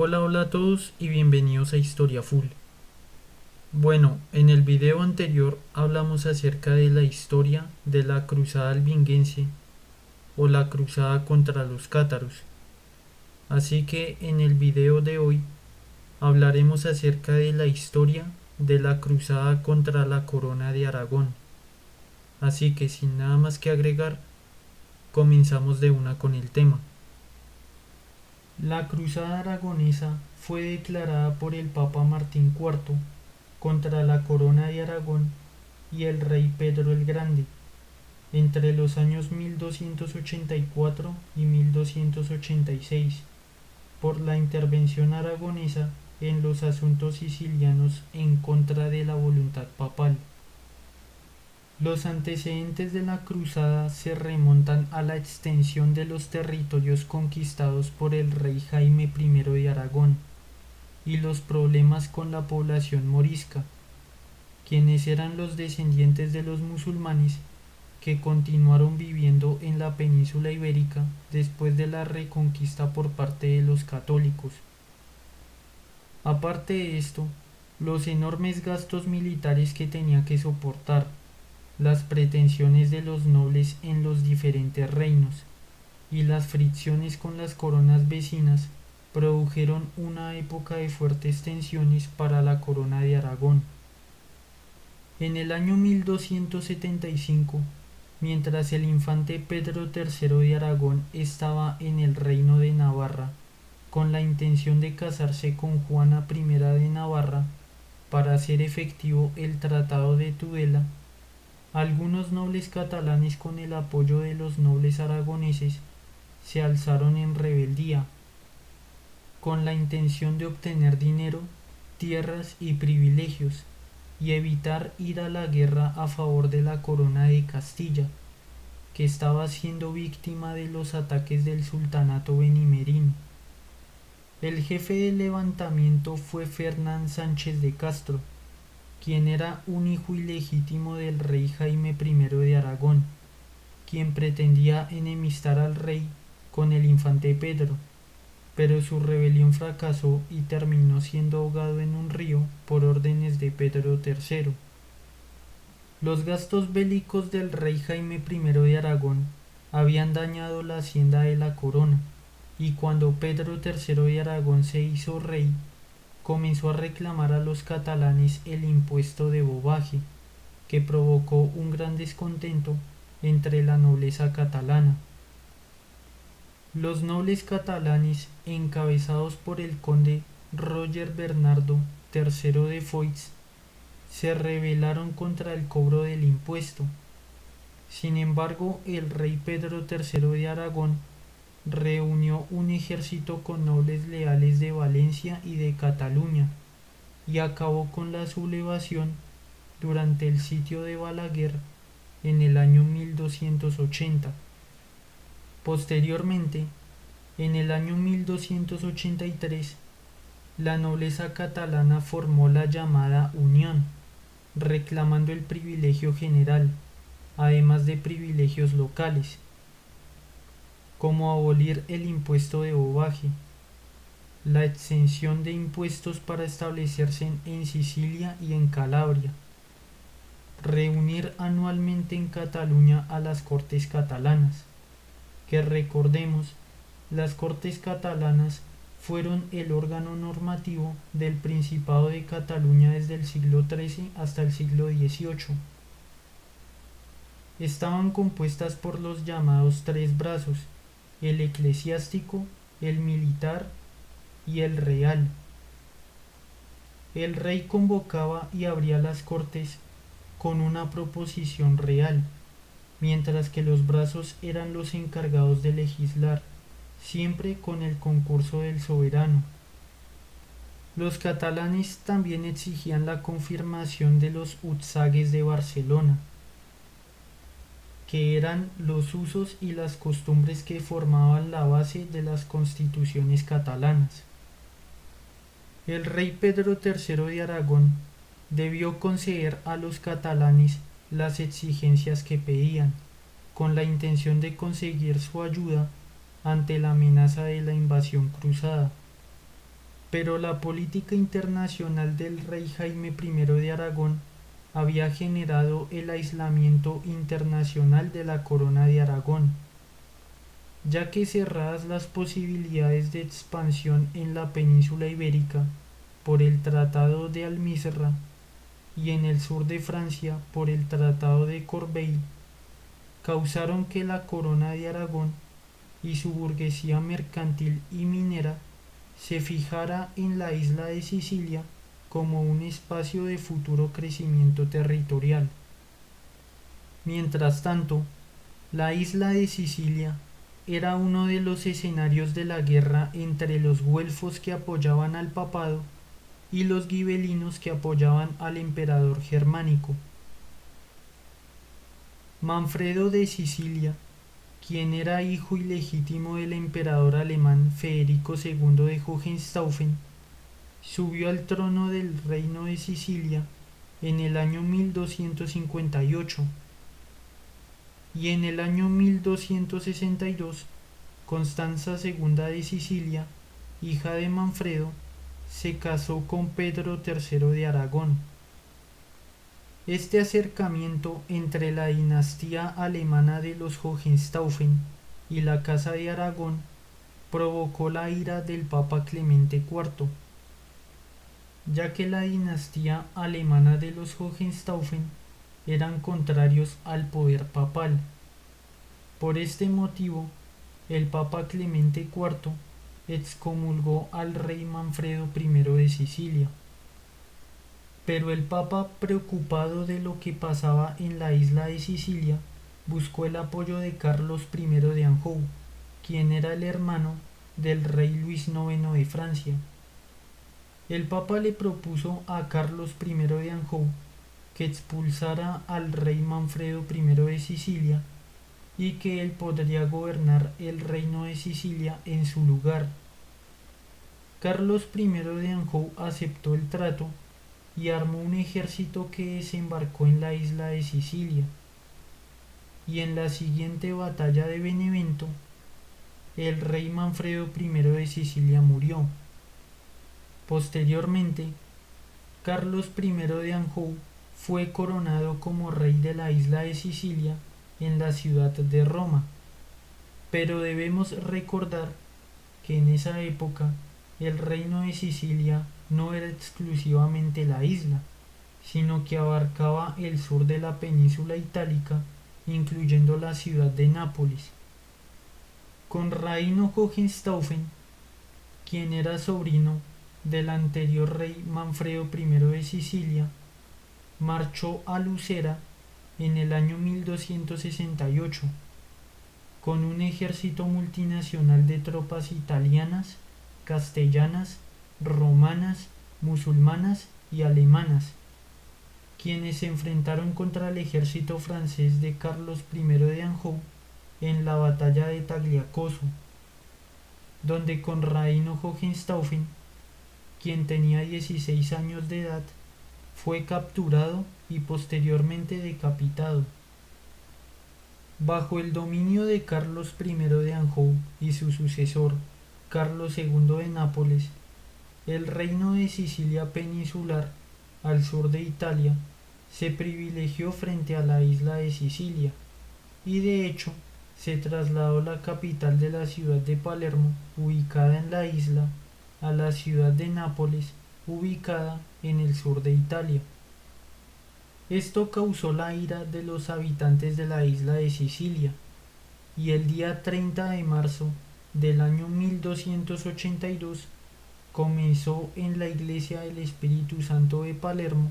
Hola a todos y bienvenidos a Historia Full. Bueno, en el video anterior hablamos acerca de la historia de la Cruzada Albinguense o la Cruzada contra los cátaros. Así que en el video de hoy hablaremos acerca de la historia de la Cruzada contra la Corona de Aragón. Así que sin nada más que agregar, comenzamos de una con el tema. La Cruzada Aragonesa fue declarada por el Papa Martín IV contra la Corona de Aragón y el rey Pedro el Grande entre los años 1284 y 1286 por la intervención aragonesa en los asuntos sicilianos en contra de la voluntad papal. Los antecedentes de la cruzada se remontan a la extensión de los territorios conquistados por el rey Jaime I de Aragón y los problemas con la población morisca, quienes eran los descendientes de los musulmanes que continuaron viviendo en la península ibérica después de la reconquista por parte de los católicos. Aparte de esto, los enormes gastos militares que tenía que soportar, las pretensiones de los nobles en los diferentes reinos y las fricciones con las coronas vecinas produjeron una época de fuertes tensiones para la corona de Aragón. En el año 1275, mientras el infante Pedro III de Aragón estaba en el reino de Navarra, con la intención de casarse con Juana I de Navarra para hacer efectivo el Tratado de Tudela, algunos nobles catalanes con el apoyo de los nobles aragoneses se alzaron en rebeldía, con la intención de obtener dinero, tierras y privilegios, y evitar ir a la guerra a favor de la corona de Castilla, que estaba siendo víctima de los ataques del sultanato benimerino. El jefe del levantamiento fue Fernán Sánchez de Castro, quien era un hijo ilegítimo del rey Jaime I de Aragón, quien pretendía enemistar al rey con el infante Pedro, pero su rebelión fracasó y terminó siendo ahogado en un río por órdenes de Pedro III. Los gastos bélicos del rey Jaime I de Aragón habían dañado la hacienda de la corona, y cuando Pedro III de Aragón se hizo rey, comenzó a reclamar a los catalanes el impuesto de bovaje, que provocó un gran descontento entre la nobleza catalana. Los nobles catalanes, encabezados por el conde Roger Bernardo III de Foix, se rebelaron contra el cobro del impuesto. Sin embargo, el rey Pedro III de Aragón reunió un ejército con nobles leales de Valencia y de Cataluña y acabó con la sublevación durante el sitio de Balaguer en el año 1280. Posteriormente, en el año 1283, la nobleza catalana formó la llamada Unión, reclamando el privilegio general, además de privilegios locales, como abolir el impuesto de bovaje, la exención de impuestos para establecerse en Sicilia y en Calabria, reunir anualmente en Cataluña a las Cortes catalanas, que recordemos, las Cortes catalanas fueron el órgano normativo del Principado de Cataluña desde el siglo XIII hasta el siglo XVIII. Estaban compuestas por los llamados tres brazos: el eclesiástico, el militar y el real. El rey convocaba y abría las cortes con una proposición real, mientras que los brazos eran los encargados de legislar, siempre con el concurso del soberano. Los catalanes también exigían la confirmación de los utsagues de Barcelona, que eran los usos y las costumbres que formaban la base de las constituciones catalanas. El rey Pedro III de Aragón debió conceder a los catalanes las exigencias que pedían, con la intención de conseguir su ayuda ante la amenaza de la invasión cruzada. pero la política internacional del rey Jaime I de Aragón había generado el aislamiento internacional de la corona de Aragón, ya que cerradas las posibilidades de expansión en la península ibérica por el Tratado de Almizra y en el sur de Francia por el Tratado de Corbeil, causaron que la corona de Aragón y su burguesía mercantil y minera se fijara en la isla de Sicilia como un espacio de futuro crecimiento territorial. Mientras tanto, la isla de Sicilia era uno de los escenarios de la guerra entre los güelfos que apoyaban al papado y los gibelinos que apoyaban al emperador germánico. Manfredo de Sicilia, quien era hijo ilegítimo del emperador alemán Federico II de Hohenstaufen, subió al trono del reino de Sicilia en el año 1258 y en el año 1262 Constanza II de Sicilia, hija de Manfredo, se casó con Pedro III de Aragón. Este acercamiento entre la dinastía alemana de los Hohenstaufen y la Casa de Aragón provocó la ira del Papa Clemente IV, ya que la dinastía alemana de los Hohenstaufen eran contrarios al poder papal. Por este motivo, el Papa Clemente IV excomulgó al rey Manfredo I de Sicilia. Pero el Papa, preocupado de lo que pasaba en la isla de Sicilia, buscó el apoyo de Carlos I de Anjou, quien era el hermano del rey Luis IX de Francia. El Papa le propuso a Carlos I de Anjou que expulsara al rey Manfredo I de Sicilia y que él podría gobernar el reino de Sicilia en su lugar. Carlos I de Anjou aceptó el trato y armó un ejército que desembarcó en la isla de Sicilia. Y en la siguiente batalla de Benevento, el rey Manfredo I de Sicilia murió. Posteriormente, Carlos I de Anjou fue coronado como rey de la isla de Sicilia en la ciudad de Roma, pero debemos recordar que en esa época el reino de Sicilia no era exclusivamente la isla, sino que abarcaba el sur de la península itálica, incluyendo la ciudad de Nápoles. Conradino Hohenstaufen, quien era sobrino del anterior rey Manfredo I de Sicilia, marchó a Lucera en el año 1268 con un ejército multinacional de tropas italianas, castellanas, romanas, musulmanas y alemanas, quienes se enfrentaron contra el ejército francés de Carlos I de Anjou en la batalla de Tagliacozzo, donde Conradino Hohenstaufen, quien tenía 16 años de edad, fue capturado y posteriormente decapitado. Bajo el dominio de Carlos I de Anjou y su sucesor, Carlos II de Nápoles, el reino de Sicilia peninsular, al sur de Italia, se privilegió frente a la isla de Sicilia, y de hecho se trasladó la capital de la ciudad de Palermo, ubicada en la isla, a la ciudad de Nápoles, ubicada en el sur de Italia. Esto causó la ira de los habitantes de la isla de Sicilia, y el día 30 de marzo del año 1282 comenzó en la iglesia del Espíritu Santo de Palermo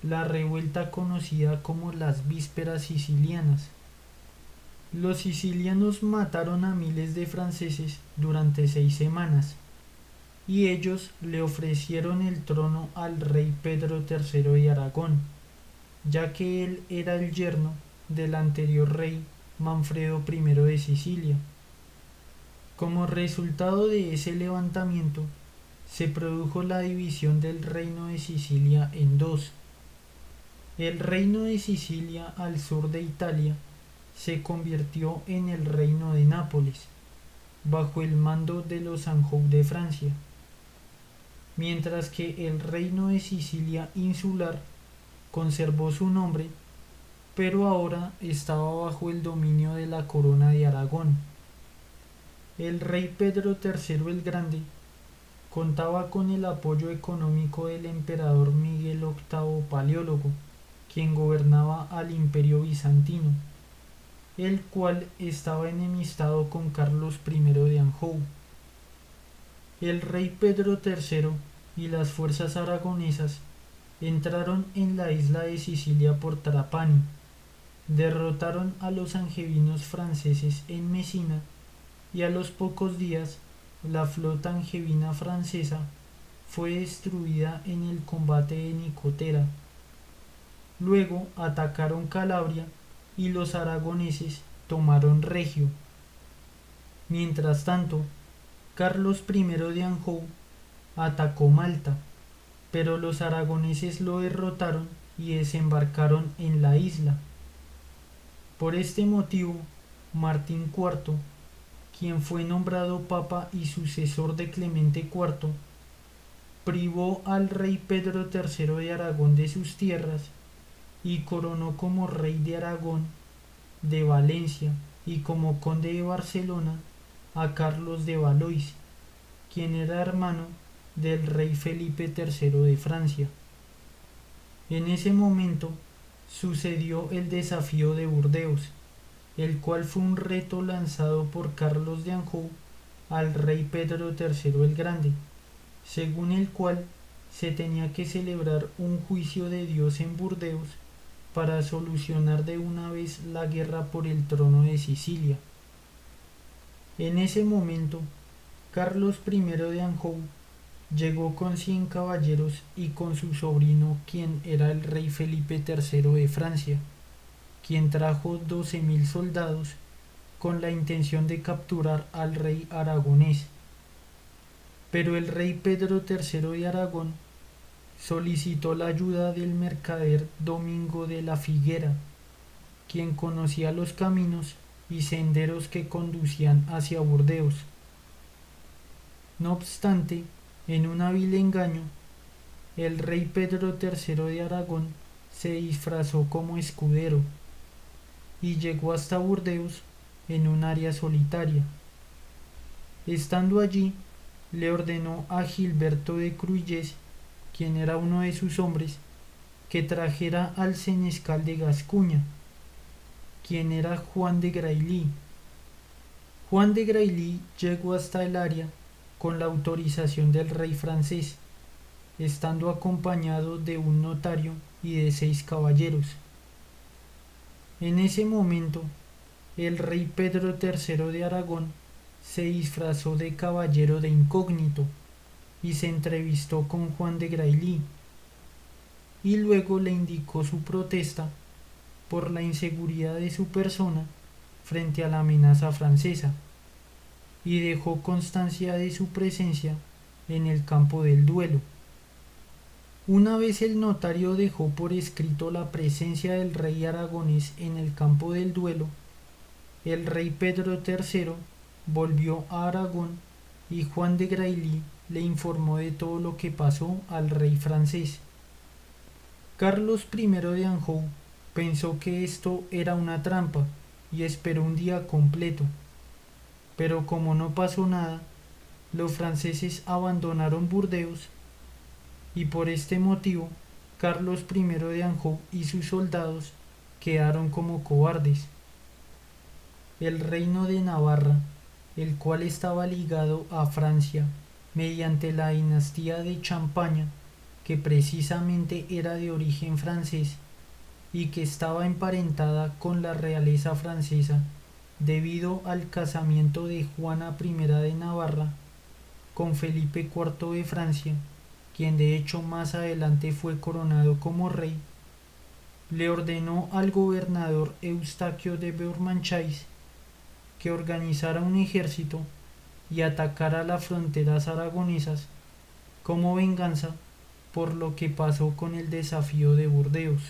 la revuelta conocida como las Vísperas Sicilianas. Los sicilianos mataron a miles de franceses durante 6 semanas, y ellos le ofrecieron el trono al rey Pedro III de Aragón, ya que él era el yerno del anterior rey Manfredo I de Sicilia. Como resultado de ese levantamiento, se produjo la división del reino de Sicilia en dos. El reino de Sicilia al sur de Italia se convirtió en el reino de Nápoles, bajo el mando de los Anjou de Francia, mientras que el reino de Sicilia insular conservó su nombre, pero ahora estaba bajo el dominio de la corona de Aragón. El rey Pedro III el Grande contaba con el apoyo económico del emperador Miguel VIII Paleólogo, quien gobernaba al Imperio Bizantino, el cual estaba enemistado con Carlos I de Anjou. El rey Pedro III y las fuerzas aragonesas entraron en la isla de Sicilia por Trapani, derrotaron a los angevinos franceses en Mesina y a los pocos días la flota angevina francesa fue destruida en el combate de Nicotera. Luego atacaron Calabria y los aragoneses tomaron Regio. Mientras tanto, Carlos I de Anjou atacó Malta, pero los aragoneses lo derrotaron y desembarcaron en la isla. Por este motivo, Martín IV, quien fue nombrado papa y sucesor de Clemente IV, privó al rey Pedro III de Aragón de sus tierras y coronó como rey de Aragón, de Valencia y como conde de Barcelona a Carlos de Valois, quien era hermano del rey Felipe III de Francia. En ese momento sucedió el desafío de Burdeos, el cual fue un reto lanzado por Carlos de Anjou al rey Pedro III el Grande, según el cual se tenía que celebrar un juicio de Dios en Burdeos para solucionar de una vez la guerra por el trono de Sicilia. En ese momento, Carlos I de Anjou llegó con 100 caballeros y con su sobrino, quien era el rey Felipe III de Francia, quien trajo 12.000 soldados con la intención de capturar al rey aragonés. Pero el rey Pedro III de Aragón solicitó la ayuda del mercader Domingo de la Figuera, quien conocía los caminos y senderos que conducían hacia Burdeos. No obstante, en un hábil engaño, el rey Pedro III de Aragón se disfrazó como escudero y llegó hasta Burdeos en un área solitaria. Estando allí, le ordenó a Gilberto de Cruïlles, quien era uno de sus hombres, que trajera al senescal de Gascuña, quien era Juan de Grailly. Juan de Grailly llegó hasta el área con la autorización del rey francés, estando acompañado de un notario y de 6 caballeros. En ese momento, el rey Pedro III de Aragón se disfrazó de caballero de incógnito y se entrevistó con Juan de Grailly, y luego le indicó su protesta por la inseguridad de su persona frente a la amenaza francesa, y dejó constancia de su presencia en el campo del duelo. Una vez el notario dejó por escrito la presencia del rey aragonés en el campo del duelo, el rey Pedro III volvió a Aragón y Juan de Grailly le informó de todo lo que pasó al rey francés. Carlos I de Anjou pensó que esto era una trampa y esperó un día completo, pero como no pasó nada, los franceses abandonaron Burdeos y por este motivo Carlos I de Anjou y sus soldados quedaron como cobardes. El reino de Navarra, el cual estaba ligado a Francia mediante la dinastía de Champaña, que precisamente era de origen francés y que estaba emparentada con la realeza francesa debido al casamiento de Juana I de Navarra con Felipe IV de Francia, quien de hecho más adelante fue coronado como rey, le ordenó al gobernador Eustaquio de Beauharnais que organizara un ejército y atacara las fronteras aragonesas como venganza por lo que pasó con el desafío de Burdeos.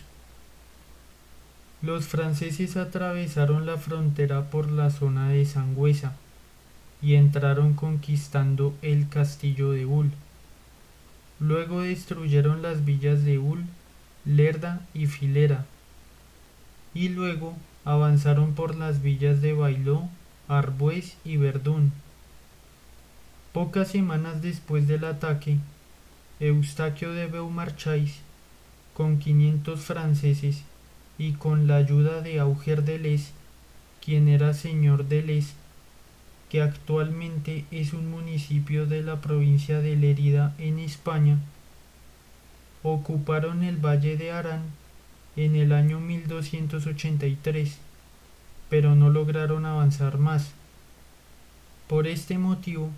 Los franceses atravesaron la frontera por la zona de Sangüesa y entraron conquistando el castillo de Bull. Luego destruyeron las villas de Hull, Lerda y Filera, y luego avanzaron por las villas de Bailó, Arbues y Verdún. Pocas semanas después del ataque, Eustaquio de Beaumarchais, con 500 franceses y con la ayuda de Auger de Les, quien era señor de Les, que actualmente es un municipio de la provincia de Lérida en España, ocuparon el valle de Arán en el año 1283, pero no lograron avanzar más. Por este motivo,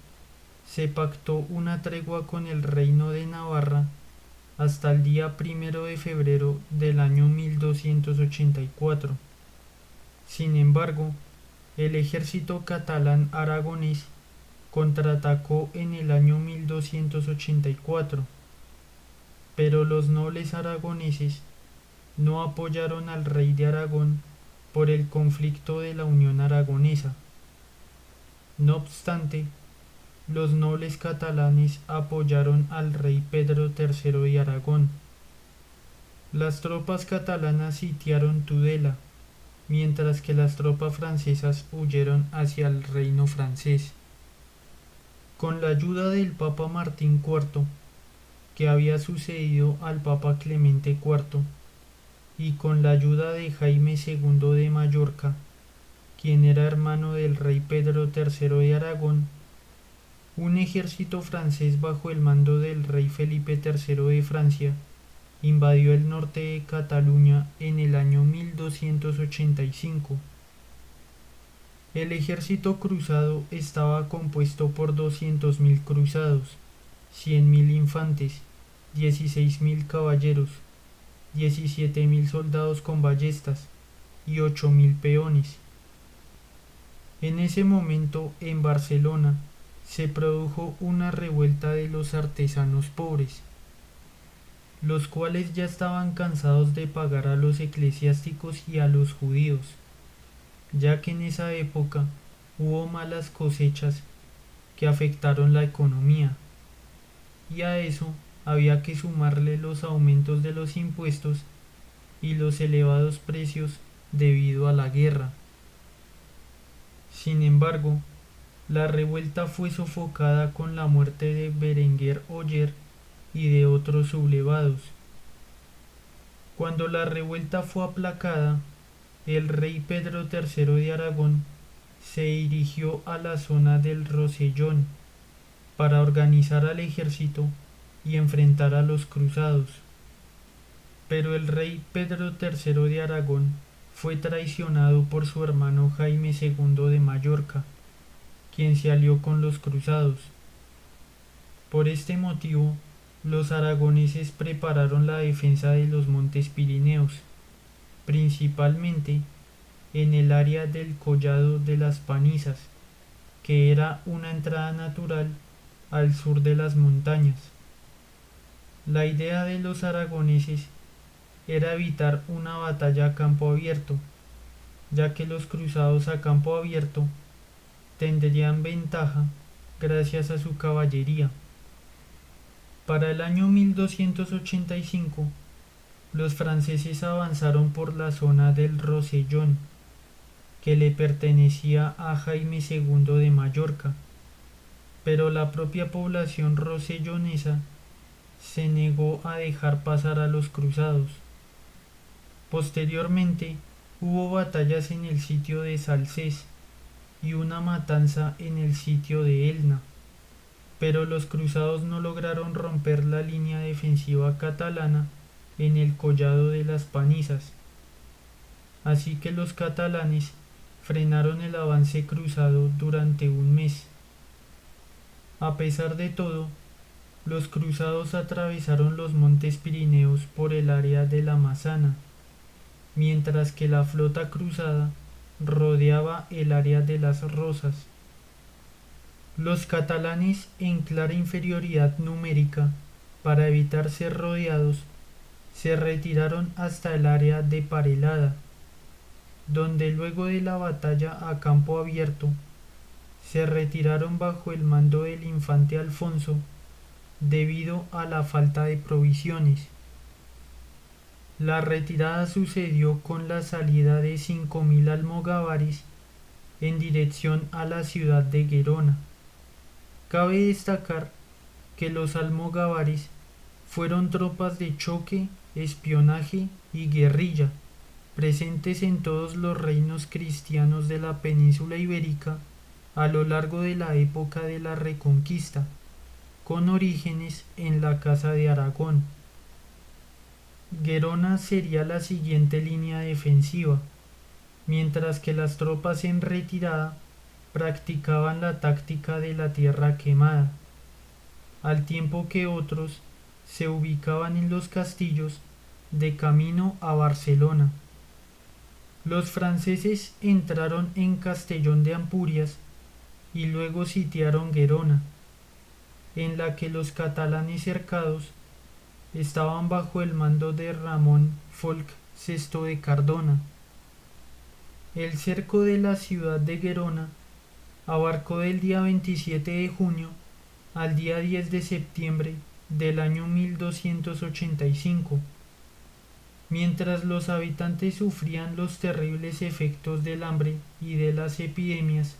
se pactó una tregua con el reino de Navarra hasta el día 1 de febrero del año 1284. Sin embargo, el ejército catalán aragonés contraatacó en el año 1284, pero los nobles aragoneses no apoyaron al rey de Aragón por el conflicto de la Unión Aragonesa. No obstante, los nobles catalanes apoyaron al rey Pedro III de Aragón. Las tropas catalanas sitiaron Tudela, mientras que las tropas francesas huyeron hacia el reino francés. Con la ayuda del Papa Martín IV, que había sucedido al Papa Clemente IV, y con la ayuda de Jaime II de Mallorca, quien era hermano del rey Pedro III de Aragón, un ejército francés bajo el mando del rey Felipe III de Francia invadió el norte de Cataluña en el año 1285. El ejército cruzado estaba compuesto por 200.000 cruzados, 100.000 infantes, 16.000 caballeros, 17.000 soldados con ballestas y 8.000 peones. En ese momento, en Barcelona, se produjo una revuelta de los artesanos pobres, los cuales ya estaban cansados de pagar a los eclesiásticos y a los judíos, ya que en esa época hubo malas cosechas que afectaron la economía, y a eso había que sumarle los aumentos de los impuestos y los elevados precios debido a la guerra. Sin embargo, la revuelta fue sofocada con la muerte de Berenguer Oller y de otros sublevados. Cuando la revuelta fue aplacada, el rey Pedro III de Aragón se dirigió a la zona del Rosellón para organizar al ejército y enfrentar a los cruzados. Pero el rey Pedro III de Aragón fue traicionado por su hermano Jaime II de Mallorca, quien se alió con los cruzados. Por este motivo, los aragoneses prepararon la defensa de los montes Pirineos, principalmente en el área del Collado de las Panizas, que era una entrada natural al sur de las montañas. La idea de los aragoneses era evitar una batalla a campo abierto, ya que los cruzados a campo abierto tendrían ventaja gracias a su caballería. Para el año 1285, los franceses avanzaron por la zona del Rosellón, que le pertenecía a Jaime II de Mallorca, pero la propia población rosellonesa se negó a dejar pasar a los cruzados. Posteriormente, hubo batallas en el sitio de Salcés y una matanza en el sitio de Elna, pero los cruzados no lograron romper la línea defensiva catalana en el Collado de las Panizas, así que los catalanes frenaron el avance cruzado durante un mes. A pesar de todo, los cruzados atravesaron los montes Pirineos por el área de la Massana, mientras que la flota cruzada rodeaba el área de las Rosas. Los catalanes, en clara inferioridad numérica, para evitar ser rodeados, se retiraron hasta el área de Parelada, donde luego de la batalla a campo abierto, se retiraron bajo el mando del infante Alfonso, debido a la falta de provisiones. La retirada sucedió con la salida de 5.000 almogávares en dirección a la ciudad de Gerona. Cabe destacar que los almogávares fueron tropas de choque, espionaje y guerrilla, presentes en todos los reinos cristianos de la península ibérica a lo largo de la época de la Reconquista, con orígenes en la Casa de Aragón. Gerona sería la siguiente línea defensiva, mientras que las tropas en retirada practicaban la táctica de la tierra quemada, al tiempo que otros se ubicaban en los castillos de camino a Barcelona. Los franceses entraron en Castellón de Ampurias y luego sitiaron Gerona, en la que los catalanes cercados estaban bajo el mando de Ramón Folc VI de Cardona. El cerco de la ciudad de Gerona abarcó del día 27 de junio al día 10 de septiembre del año 1285. Mientras los habitantes sufrían los terribles efectos del hambre y de las epidemias,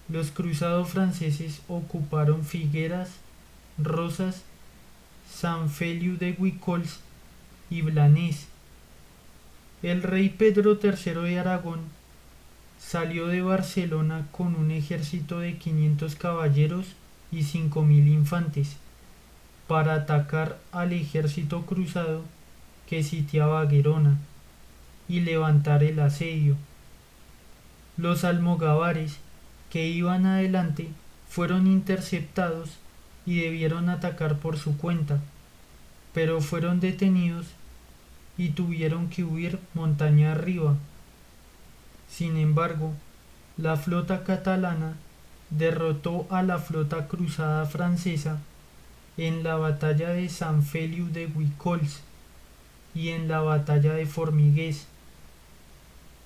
los cruzados franceses ocuparon Figueras, Rosas, San Feliu de Guíxols y Blanes. El rey Pedro III de Aragón salió de Barcelona con un ejército de 500 caballeros y 5.000 infantes para atacar al ejército cruzado que sitiaba Gerona y levantar el asedio. Los almogávares que iban adelante fueron interceptados y debieron atacar por su cuenta, pero fueron detenidos y tuvieron que huir montaña arriba. Sin embargo, la flota catalana derrotó a la flota cruzada francesa en la batalla de San Feliu de Guíxols y en la batalla de Formigués.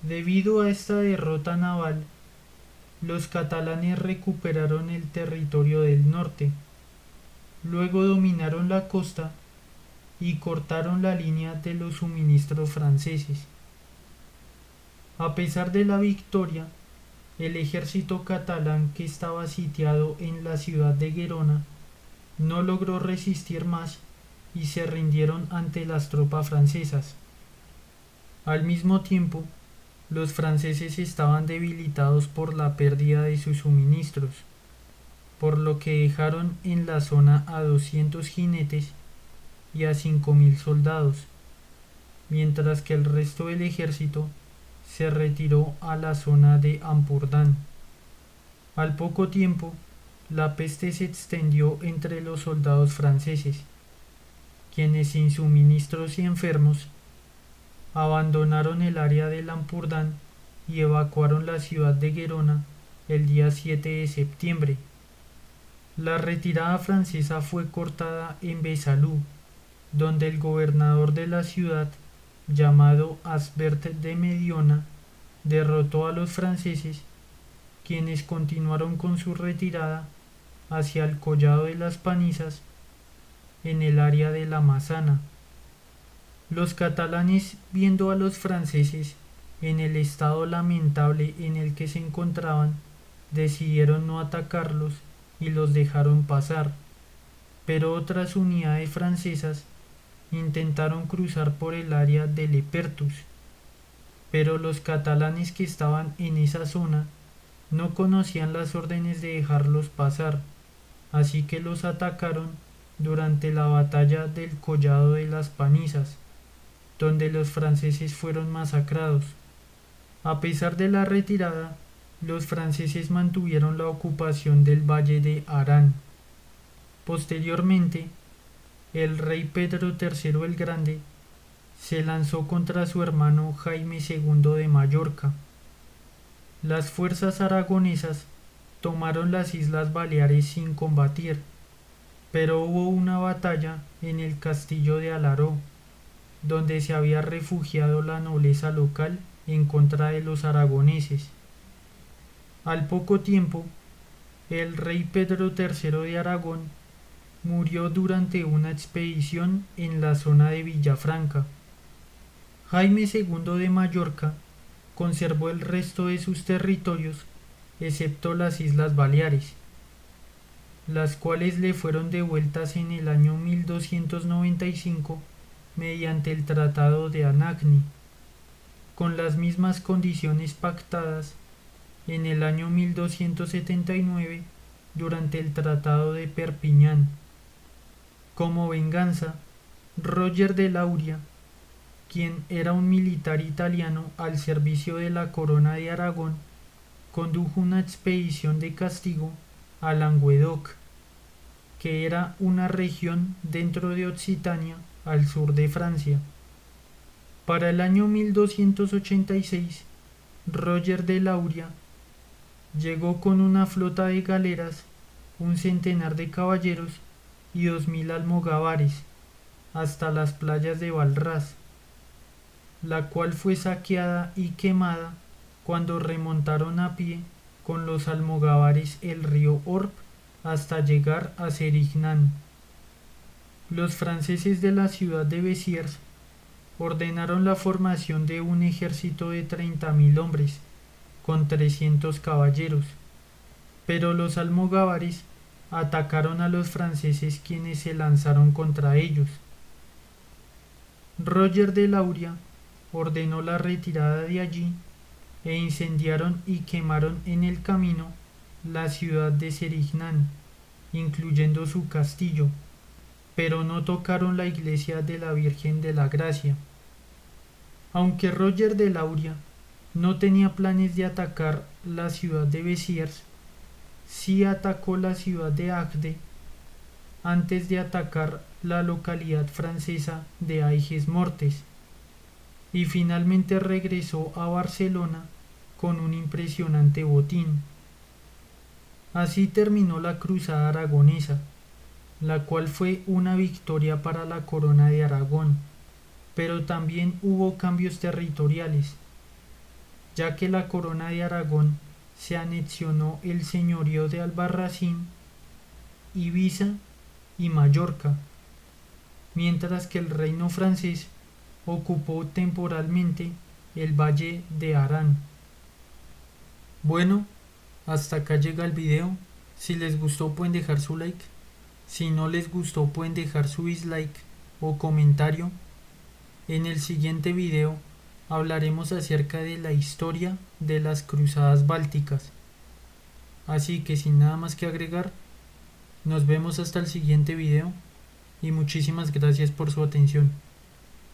Debido a esta derrota naval, los catalanes recuperaron el territorio del norte, luego dominaron la costa y cortaron la línea de los suministros franceses. A pesar de la victoria, el ejército catalán que estaba sitiado en la ciudad de Gerona no logró resistir más y se rindieron ante las tropas francesas. Al mismo tiempo, los franceses estaban debilitados por la pérdida de sus suministros, por lo que dejaron en la zona a 200 jinetes y a 5.000 soldados, mientras que el resto del ejército se retiró a la zona de Ampurdán. Al poco tiempo, la peste se extendió entre los soldados franceses, quienes sin suministros y enfermos abandonaron el área del Ampurdán y evacuaron la ciudad de Gerona el día 7 de septiembre. La retirada francesa fue cortada en Besalú, donde el gobernador de la ciudad, llamado Asbert de Mediona, derrotó a los franceses, quienes continuaron con su retirada hacia el collado de las Panizas en el área de la Massana. Los catalanes, viendo a los franceses en el estado lamentable en el que se encontraban, decidieron no atacarlos y los dejaron pasar, pero otras unidades francesas intentaron cruzar por el área de Lepertus, pero los catalanes que estaban en esa zona no conocían las órdenes de dejarlos pasar, así que los atacaron durante la batalla del Collado de las Panizas, donde los franceses fueron masacrados. A pesar de la retirada, los franceses mantuvieron la ocupación del valle de Arán. Posteriormente, el rey Pedro III el Grande se lanzó contra su hermano Jaime II de Mallorca. Las fuerzas aragonesas tomaron las Islas Baleares sin combatir, pero hubo una batalla en el castillo de Alaró, donde se había refugiado la nobleza local en contra de los aragoneses. Al poco tiempo, el rey Pedro III de Aragón murió durante una expedición en la zona de Villafranca. Jaime II de Mallorca conservó el resto de sus territorios, excepto las Islas Baleares, las cuales le fueron devueltas en el año 1295 mediante el Tratado de Anagni, con las mismas condiciones pactadas en el año 1279 durante el Tratado de Perpiñán. Como venganza, Roger de Lauria, quien era un militar italiano al servicio de la corona de Aragón, condujo una expedición de castigo a Languedoc, que era una región dentro de Occitania al sur de Francia. Para el año 1286, Roger de Lauria llegó con una flota de galeras, un centenar de caballeros y 2000 almogávares hasta las playas de Valras, la cual fue saqueada y quemada cuando remontaron a pie con los almogávares el río Orb hasta llegar a Sérignán. Los franceses de la ciudad de Béziers ordenaron la formación de un ejército de 30.000 hombres con 300 caballeros, pero los almogávares atacaron a los franceses, quienes se lanzaron contra ellos. Roger de Lauria ordenó la retirada de allí e incendiaron y quemaron en el camino la ciudad de Sérignán, incluyendo su castillo, pero no tocaron la iglesia de la Virgen de la Gracia. Aunque Roger de Lauria no tenía planes de atacar la ciudad de Béziers, sí atacó la ciudad de Agde antes de atacar la localidad francesa de Aigues-Mortes, y finalmente regresó a Barcelona con un impresionante botín. Así terminó la cruzada aragonesa, la cual fue una victoria para la corona de Aragón, pero también hubo cambios territoriales, ya que la corona de Aragón se anexionó el señorío de Albarracín, Ibiza y Mallorca, mientras que el reino francés ocupó temporalmente el valle de Arán. Bueno, hasta acá llega el video. Si les gustó pueden dejar su like. Si no les gustó pueden dejar su dislike o comentario. En el siguiente video hablaremos acerca de la historia de las cruzadas bálticas. Así que sin nada más que agregar, nos vemos hasta el siguiente video y muchísimas gracias por su atención.